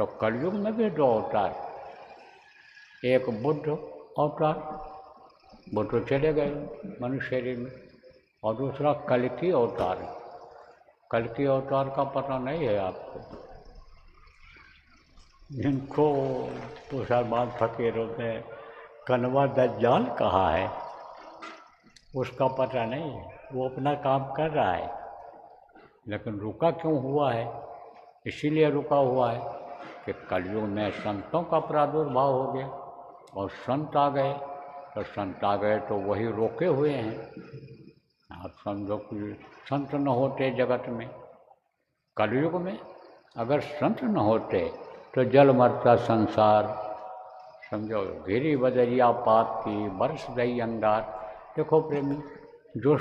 तो कलयुग में भी दो अवतार, एक बुद्ध अवतार, वो तो चले गए मनुष्य शरीर में, और दूसरा कल्कि अवतार। कल्कि अवतार का पता नहीं है आपको? जिनको मुसलमान फकीरों ने कनवा दज्जाल कहा है, उसका पता नहीं है। वो अपना काम कर रहा है, लेकिन रुका क्यों हुआ है? इसीलिए रुका हुआ है कि कलयुग में संतों का प्रादुर्भाव हो गया और संत आ गए। तो संत आ गए तो वही रोके हुए हैं। आप समझो कि संत न होते जगत में, कलयुग में अगर संत न होते तो जल मरता संसार। समझो, गिरी बदरिया पाप की बरस गई अंगार। देखो प्रेमी, जो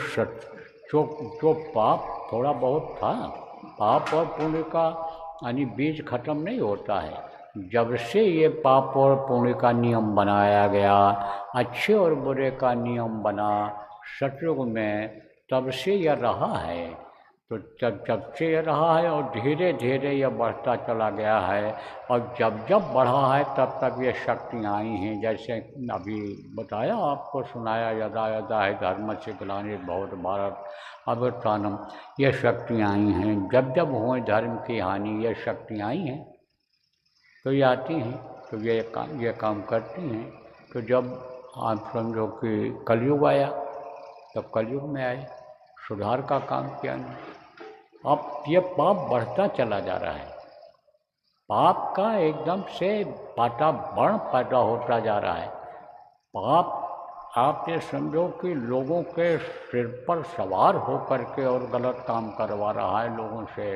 जो पाप थोड़ा बहुत था, पाप और पुण्य का यानी बीज खत्म नहीं होता है। जब से ये पाप और पुण्य का नियम बनाया गया, अच्छे और बुरे का नियम बना सतयुग में, तब से यह रहा है। तो जब से ये रहा है और धीरे धीरे यह बढ़ता चला गया है। और जब जब बढ़ा है तब तब ये शक्तियाँ आई हैं। जैसे अभी बताया आपको, सुनाया, यदा यदा है धर्म से ग्लानिर्भवति बहुत भारत अभ्युत्थानम्, ये शक्तियाँ आई हैं। जब जब हुए धर्म की हानि, ये शक्तियाँ आई हैं तो ये आती हैं, तो ये काम करती हैं। तो जब आप समझो कि कलयुग आया, तब कलयुग में आए, सुधार का काम किया नहीं। अब ये पाप बढ़ता चला जा रहा है, पाप का एकदम से वातावरण पैदा होता जा रहा है। पाप आप ये समझो कि लोगों के सिर पर सवार होकर के और गलत काम करवा रहा है लोगों से।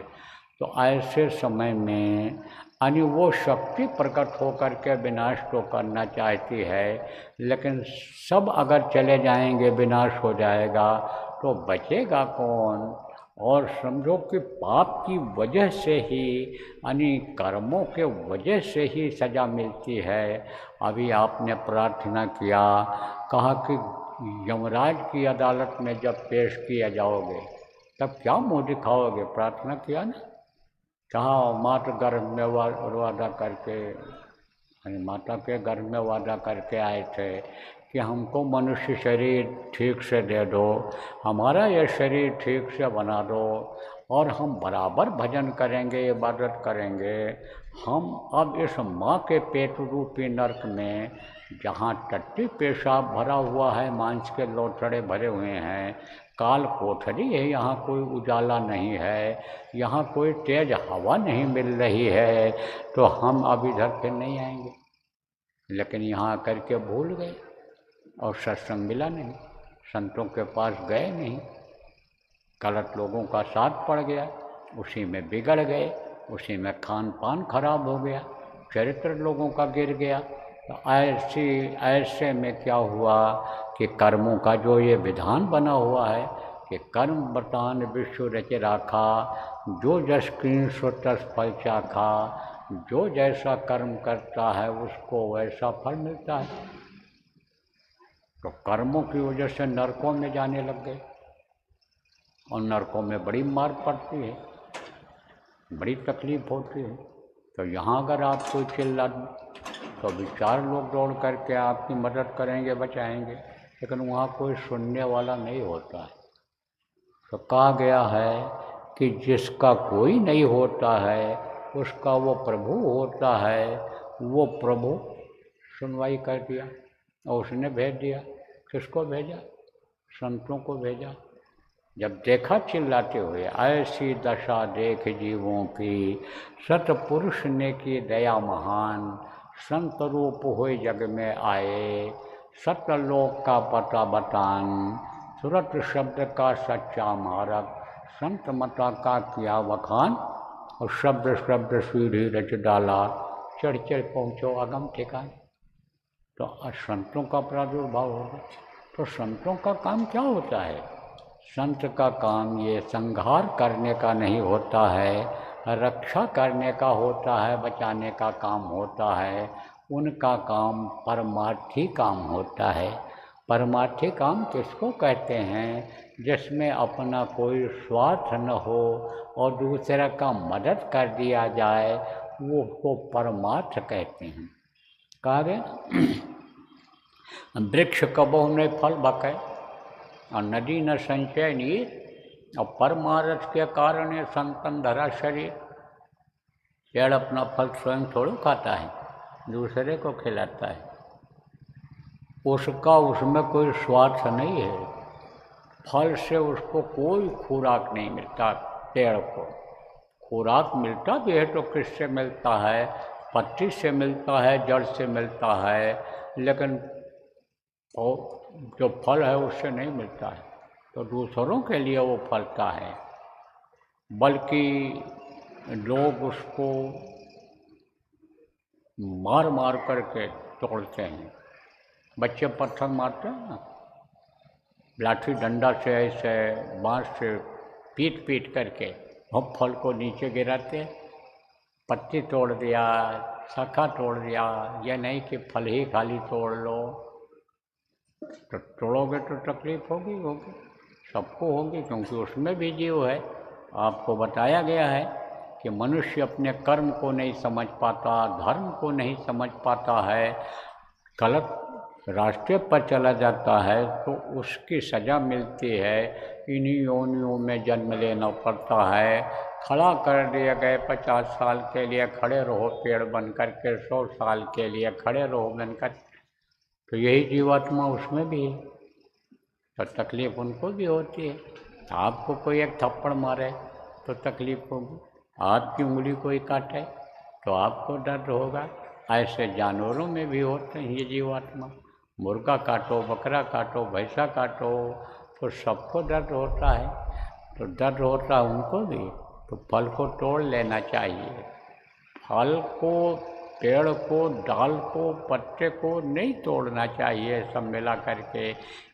तो ऐसे समय में यानी वो शक्ति प्रकट होकर के विनाश को करना चाहती है, लेकिन सब अगर चले जाएंगे, विनाश हो जाएगा, तो बचेगा कौन? और समझो कि पाप की वजह से ही यानी कर्मों के वजह से ही सज़ा मिलती है। अभी आपने प्रार्थना किया, कहा कि यमराज की अदालत में जब पेश किया जाओगे तब क्या मुँह दिखाओगे? प्रार्थना किया ना, कहा माता गर्भ में वादा करके, माता के गर्भ में वादा करके आए थे कि हमको मनुष्य शरीर ठीक से दे दो, हमारा ये शरीर ठीक से बना दो, और हम बराबर भजन करेंगे, इबादत करेंगे। हम अब इस माँ के पेट रूपी नरक में, जहाँ टट्टी पेशाब भरा हुआ है, मांस के लोथड़े भरे हुए हैं, काल कोठरी है, यहाँ कोई उजाला नहीं है, यहाँ कोई तेज हवा नहीं मिल रही है, तो हम अब इधर फिर नहीं आएंगे। लेकिन यहाँ करके भूल गए और सत्संग मिला नहीं, संतों के पास गए नहीं, गलत लोगों का साथ पड़ गया, उसी में बिगड़ गए, उसी में खान पान खराब हो गया, चरित्र लोगों का गिर गया। तो ऐसे में क्या हुआ कि कर्मों का जो ये विधान बना हुआ है कि कर्म बर्तान विश्व रच राखा, जो जस कीन सो तस फल चाखा, जो जैसा कर्म करता है उसको वैसा फल मिलता है। तो कर्मों की वजह से नरकों में जाने लग गए, और नरकों में बड़ी मार पड़ती है, बड़ी तकलीफ होती है। तो यहाँ अगर आप कोई चिल्ला तो अभी 4 लोग दौड़ करके आपकी मदद करेंगे, बचाएंगे, लेकिन वहाँ कोई सुनने वाला नहीं होता है। तो कहा गया है कि जिसका कोई नहीं होता है उसका वो प्रभु होता है। वो प्रभु सुनवाई कर दिया और उसने भेज दिया। किसको भेजा? संतों को भेजा। जब देखा चिल्लाते हुए, ऐसी दशा देख जीवों की, सतपुरुष ने की दया महान, संत रूप हुए जग में आए, सतलोक का पता बतान, सुरत शब्द का सच्चा मारक, संत मता का किया बखान, और शब्द शब्द सीढ़ी रच डाला, चढ़ चढ़ पहुँचो अगम ठिकान। तो संतों का प्रादुर्भाव होगा। तो संतों का काम क्या होता है? संत का काम ये संहार करने का नहीं होता है, रक्षा करने का होता है, बचाने का काम होता है। उनका काम परमार्थी काम होता है। परमार्थी काम किसको कहते हैं? जिसमें अपना कोई स्वार्थ न हो और दूसरे का मदद कर दिया जाए, वो उसको परमार्थ कहते हैं। कहा गया वृक्ष कबहु न फल बकै और नदी न संचय नीर, और परमार्थ के कारण ये संतन धरा शरीर। पेड़ अपना फल स्वयं थोड़ा खाता है, दूसरे को खिलाता है। उसका उसमें कोई स्वार्थ नहीं है, फल से उसको कोई खुराक नहीं मिलता। पेड़ को खुराक मिलता भी है तो किससे मिलता है? पत्ती से मिलता है, जड़ से मिलता है, लेकिन जो फल है उससे नहीं मिलता है। तो दूसरों के लिए वो फलता है, बल्कि लोग उसको मार मार करके तोड़ते हैं। बच्चे पत्थर मारते हैं ना, लाठी डंडा से ऐसे बांस से पीट पीट करके हम फल को नीचे गिराते हैं। पत्ती तोड़ दिया, शाखा तोड़ दिया, यह नहीं कि फल ही खाली तोड़ लो। तो तोड़ोगे तो तकलीफ होगी सबको होगी, क्योंकि उसमें भी जीव है। आपको बताया गया है कि मनुष्य अपने कर्म को नहीं समझ पाता, धर्म को नहीं समझ पाता है, गलत रास्ते पर चला जाता है तो उसकी सज़ा मिलती है। इन्हीं योनियों में जन्म लेना पड़ता है। खड़ा कर दिए गए 50 साल के लिए खड़े रहो पेड़ बन कर के, 100 साल के लिए खड़े रहो बनकर, तो यही जीवात्मा उसमें भी है। तो तकलीफ उनको भी होती है। आपको कोई एक थप्पड़ मारे तो तकलीफ होगी, आपकी उंगली कोई काटे तो आपको दर्द होगा। ऐसे जानवरों में भी होते हैं ये जीवात्मा। मुर्गा काटो, बकरा काटो, भैंसा काटो तो सबको दर्द होता है। तो दर्द होता है उनको भी, तो फल को तोड़ लेना चाहिए। फल को, पेड़ को, डाल को, पत्ते को नहीं तोड़ना चाहिए, सब मिला करके।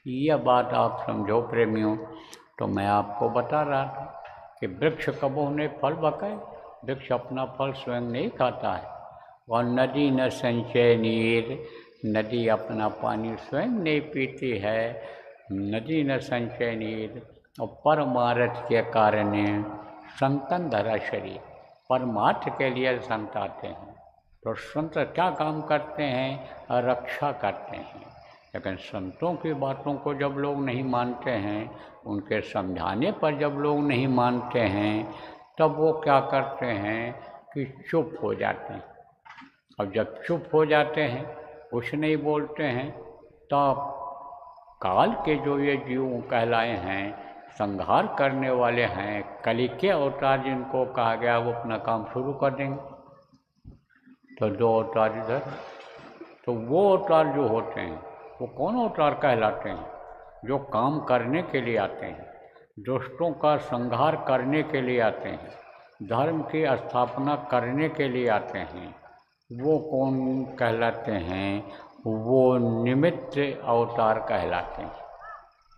यह बात आप समझो प्रेमियों। तो मैं आपको बता रहा था कि वृक्ष कबहु नहीं फल बकै, वृक्ष अपना फल स्वयं नहीं खाता है। और नदी न संचय नीर, नदी अपना पानी स्वयं नहीं पीती है। नदी न संचय नीर, और परमार्थ के कारण संतन धरा शरीर। परमार्थ के लिए संत आते हैं, तो संत क्या काम करते हैं? रक्षा करते हैं। लेकिन संतों की बातों को जब लोग नहीं मानते हैं, उनके समझाने पर जब लोग नहीं मानते हैं, तब वो क्या करते हैं कि चुप हो जाते हैं। अब जब चुप हो जाते हैं, कुछ नहीं बोलते हैं, तब काल के जो ये जीव कहलाए हैं, संहार करने वाले हैं, कली के अवतार जिनको कहा गया, वो अपना काम शुरू कर देंगे। तो 2 अवतार इधर, तो वो अवतार जो होते हैं वो कौन अवतार कहलाते हैं? जो काम करने के लिए आते हैं, दुष्टों का संहार करने के लिए आते हैं, धर्म की स्थापना करने के लिए आते हैं। वो कौन कहलाते हैं? वो निमित्त अवतार कहलाते हैं।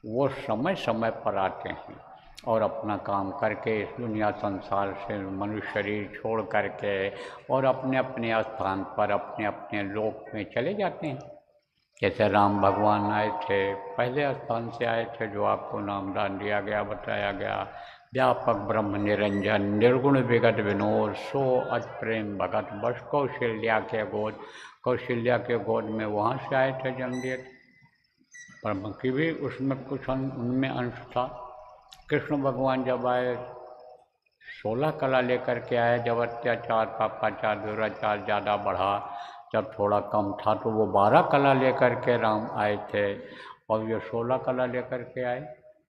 वो समय समय पर आते हैं और अपना काम करके इस दुनिया संसार से मनुष्य शरीर छोड़ करके और अपने अपने स्थान पर, अपने अपने लोक में चले जाते हैं। जैसे राम भगवान आए थे, पहले स्थान से आए थे, जो आपको नामदान दिया गया, बताया गया, व्यापक ब्रह्म निरंजन निर्गुण विगत विनोद सो अज प्रेम भगत बस कौशल्या के गोद। कौशल्या के गोद में वहाँ से आए थे, जन्म दिए थे। ब्रह्म की भी उसमें कुछ उनमें अंश था। कृष्ण भगवान जब आए, 16 कला लेकर के आए। जब अत्याचार, पापाचार, दुराचार ज़्यादा बढ़ा, जब थोड़ा कम था, तो वो 12 कला लेकर के राम आए थे, और ये 16 कला लेकर के आए।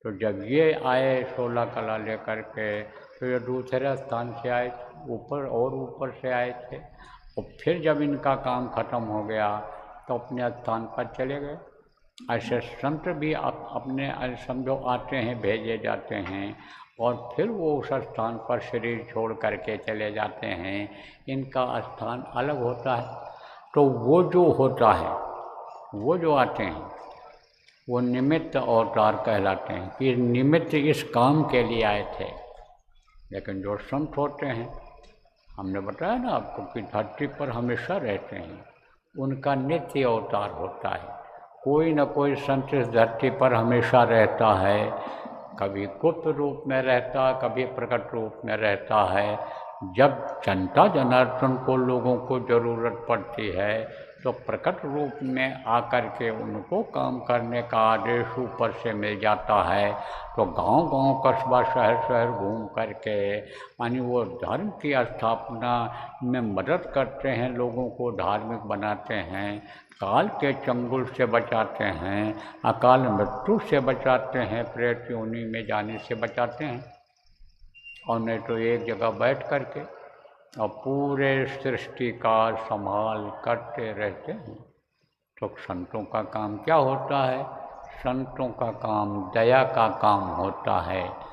तो जब ये आए 16 कला लेकर के, तो ये दूसरे स्थान से आए, ऊपर और ऊपर से आए थे। और फिर जब इनका काम खत्म हो गया तो अपने स्थान पर चले गए। ऐसे संत भी अपने समझो आते हैं, भेजे जाते हैं, और फिर वो उस स्थान पर शरीर छोड़ करके चले जाते हैं। इनका स्थान अलग होता है। तो वो जो होता है, वो जो आते हैं, वो निमित्त अवतार कहलाते हैं कि निमित्त इस काम के लिए आए थे। लेकिन जो संत होते हैं, हमने बताया ना आपको कि धरती पर हमेशा रहते हैं, उनका नित्य अवतार होता है। कोई न कोई संत इस धरती पर हमेशा रहता है, कभी गुप्त रूप में रहता, कभी प्रकट रूप में रहता है, जब जनता जनार्दन को लोगों को ज़रूरत पड़ती है तो प्रकट रूप में आकर के उनको काम करने का आदेश ऊपर से मिल जाता है। तो गांव-गांव, कस्बा, शहर-शहर घूम कर के मानी वो धर्म की स्थापना में मदद करते हैं, लोगों को धार्मिक बनाते हैं, काल के चंगुल से बचाते हैं, अकाल मृत्यु से बचाते हैं, प्रेत योनि में जाने से बचाते हैं। और नहीं तो एक जगह बैठ कर के और पूरे सृष्टि का संभाल करते रहते हैं। तो संतों का काम क्या होता है? संतों का काम दया का काम होता है।